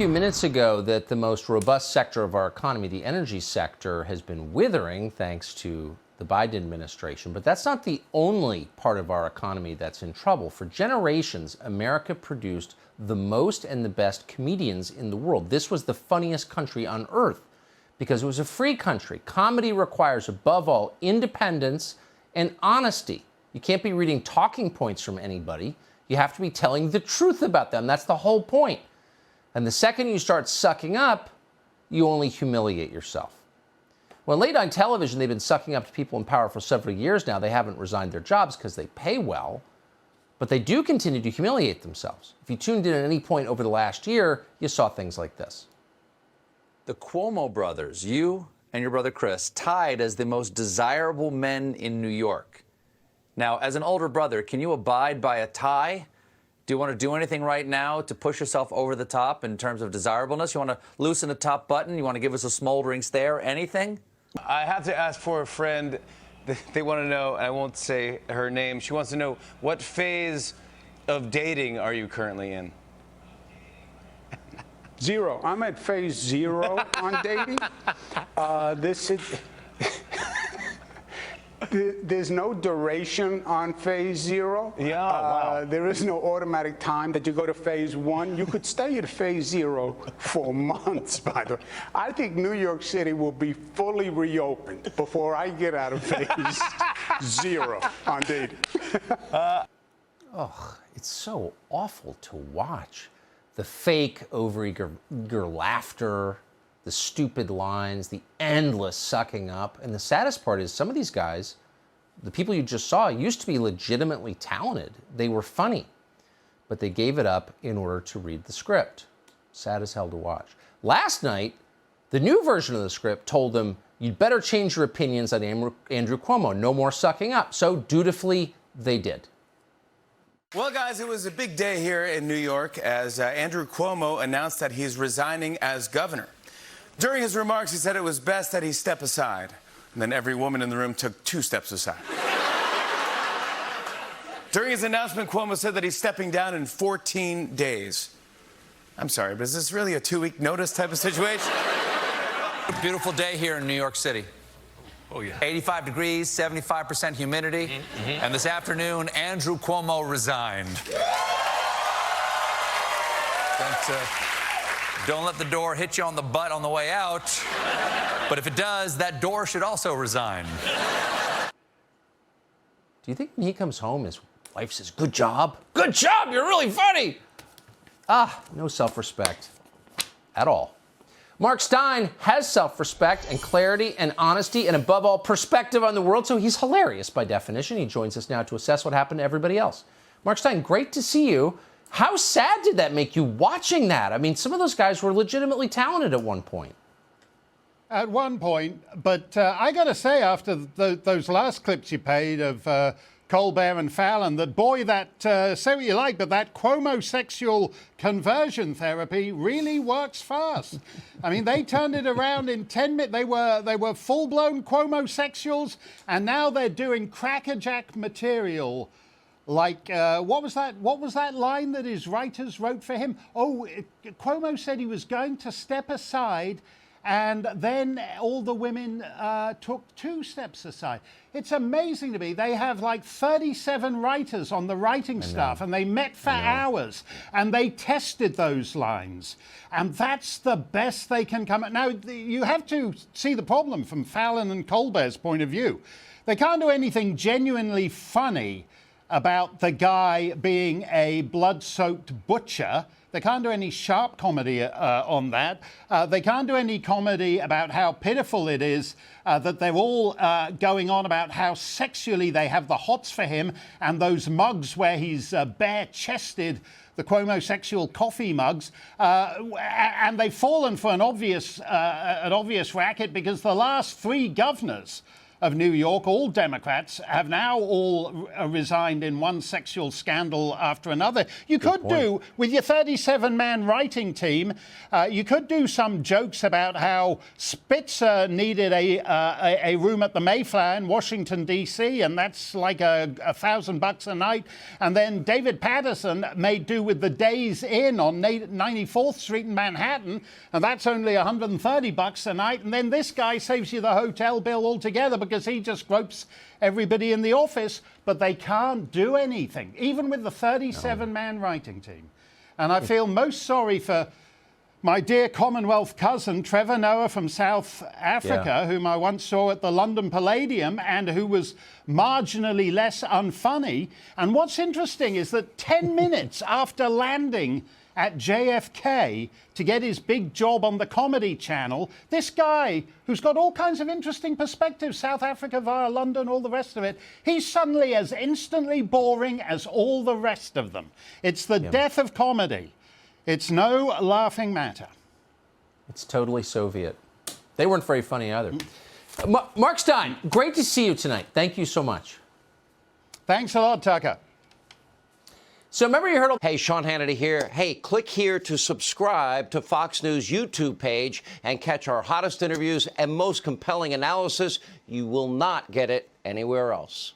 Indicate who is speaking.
Speaker 1: Few minutes ago that the most robust sector of our economy, the energy sector, has been withering thanks to the Biden administration. But that's not the only part of our economy that's in trouble. For generations, America produced the most and the best comedians in the world. This was the funniest country on earth because it was a free country. Comedy requires, above all, independence and honesty. You can't be reading talking points from anybody. You have to be telling the truth about them. That's the whole point. And the second you start sucking up, you only humiliate yourself. Well, late on television, they've been sucking up to people in power for several years now. They haven't resigned their jobs because they pay well, but they do continue to humiliate themselves. If you tuned in at any point over the last year, you saw things like this.
Speaker 2: The Cuomo brothers, you and your brother Chris, tied as the most desirable men in New York. Now, as an older brother, can you abide by a tie? Do you want to do anything right now to push yourself over the top in terms of desirableness? You want to loosen the top button? You want to give us a smoldering stare? Anything?
Speaker 3: I have to ask for a friend. They want to know, and I won't say her name. She wants to know, what phase of dating are you currently in?
Speaker 4: Zero. I'm at phase 0 on dating. There's no duration on phase 0.
Speaker 3: Yeah, wow.
Speaker 4: There is no automatic time that you go to phase 1. You could stay at phase 0 for months, by the way. I think New York City will be fully reopened before I get out of phase 0 on dating.
Speaker 1: It's so awful to watch. The fake, overeager laughter, the stupid lines, the endless sucking up. And the saddest part is some of these guys, the people you just saw, used to be legitimately talented. They were funny, but they gave it up in order to read the script. Sad as hell to watch. Last night, the new version of the script told them, you'd better change your opinions on Andrew Cuomo. No more sucking up. So dutifully, they did.
Speaker 3: Well, guys, it was a big day here in New York as Andrew Cuomo announced that he's resigning as governor. During his remarks, he said it was best that he step aside. And then every woman in the room took 2 steps aside. During his announcement, Cuomo said that he's stepping down in 14 days. I'm sorry, but is this really a 2-week notice type of situation?
Speaker 2: Beautiful day here in New York City.
Speaker 3: Oh, yeah.
Speaker 2: 85 degrees, 75% humidity. And this afternoon, Andrew Cuomo resigned. Don't let the door hit you on the butt on the way out. But if it does, that door should also resign.
Speaker 1: Do you think when he comes home, his wife says, good job? Good job, you're really funny. No self-respect at all. Mark Steyn has self-respect and clarity and honesty and, above all, perspective on the world, so he's hilarious by definition. He joins us now to assess what happened to everybody else. Mark Steyn, great to see you. How sad did that make you watching that? I mean, some of those guys were legitimately talented at one point.
Speaker 5: At one point, but I got to say, after those last clips you played of Colbert and Fallon, that boy, that say what you like, but that Cuomo-sexual conversion therapy really works fast. I mean, they turned it around in 10 minutes. They were full-blown Cuomo-sexuals, and now they're doing crackerjack material. Like, what was that line that his writers wrote for him? Cuomo said he was going to step aside, and then all the women took 2 steps aside. It's amazing to me. They have like 37 writers on the writing staff, and they met for hours, and they tested those lines. And that's the best they can come at. Now, you have to see the problem from Fallon and Colbert's point of view. They can't do anything genuinely funny about the guy being a blood-soaked butcher. They can't do any sharp comedy on that. They can't do any comedy about how pitiful it is that they're all going on about how sexually they have the hots for him, and those mugs where he's bare-chested, the Cuomo-sexual coffee mugs, and they've fallen for an obvious racket because the last 3 governors of New York, all Democrats, have now all resigned in one sexual scandal after another. You could do, with your 37-man writing team, you could do some jokes about how Spitzer needed a room at the Mayflower in Washington, D.C., and that's like $1,000 a night. And then David Patterson made do with the Days Inn on 94th Street in Manhattan, and that's only $130 a night. And then this guy saves you the hotel bill altogether because he just gropes everybody in the office, but they can't do anything, even with the 37-man writing team. And I feel most sorry for my dear Commonwealth cousin, Trevor Noah from South Africa, whom I once saw at the London Palladium and who was marginally less unfunny. And what's interesting is that 10 minutes after landing at JFK to get his big job on the Comedy Channel, this guy, who's got all kinds of interesting perspectives, South Africa via London, all the rest of it, he's suddenly as instantly boring as all the rest of them. It's the death of comedy. It's no laughing matter.
Speaker 1: It's totally Soviet. They weren't very funny either. Mark Steyn, great to see you tonight. Thank you so much.
Speaker 5: Thanks a lot, Tucker.
Speaker 1: So remember you heard...
Speaker 6: Hey, Sean Hannity here. Hey, click here to subscribe to Fox News YouTube page and catch our hottest interviews and most compelling analysis. You will not get it anywhere else.